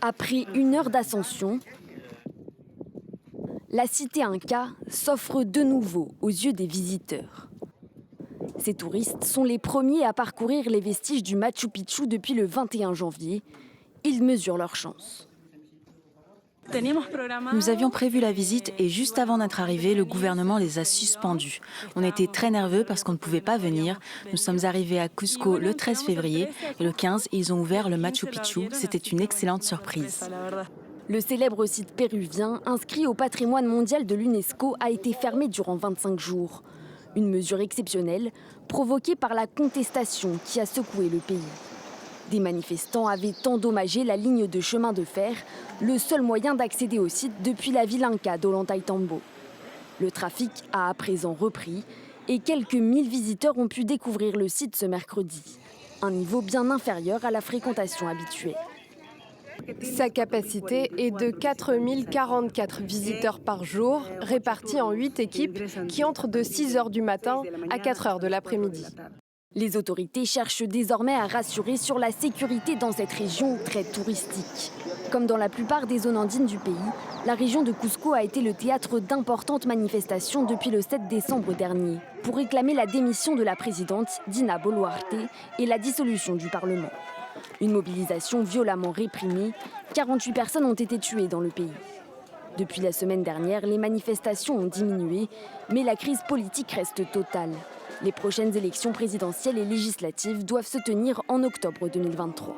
Après 1 heure d'ascension, la cité Inca s'offre de nouveau aux yeux des visiteurs. Ces touristes sont les premiers à parcourir les vestiges du Machu Picchu depuis le 21 janvier. Ils mesurent leur chance. Nous avions prévu la visite et juste avant d'être arrivés, le gouvernement les a suspendus. On était très nerveux parce qu'on ne pouvait pas venir. Nous sommes arrivés à Cusco le 13 février et le 15, ils ont ouvert le Machu Picchu. C'était une excellente surprise. Le célèbre site péruvien, inscrit au patrimoine mondial de l'UNESCO, a été fermé durant 25 jours. Une mesure exceptionnelle provoquée par la contestation qui a secoué le pays. Des manifestants avaient endommagé la ligne de chemin de fer, le seul moyen d'accéder au site depuis la ville Inca d'Ollantaytambo. Le trafic a à présent repris et quelques 1000 visiteurs ont pu découvrir le site ce mercredi. Un niveau bien inférieur à la fréquentation habituelle. Sa capacité est de 4044 visiteurs par jour, répartis en 8 équipes qui entrent de 6 h du matin à 4 h de l'après-midi. Les autorités cherchent désormais à rassurer sur la sécurité dans cette région très touristique. Comme dans la plupart des zones andines du pays, la région de Cusco a été le théâtre d'importantes manifestations depuis le 7 décembre dernier pour réclamer la démission de la présidente Dina Boluarte et la dissolution du Parlement. Une mobilisation violemment réprimée, 48 personnes ont été tuées dans le pays. Depuis la semaine dernière, les manifestations ont diminué, mais la crise politique reste totale. Les prochaines élections présidentielles et législatives doivent se tenir en octobre 2023.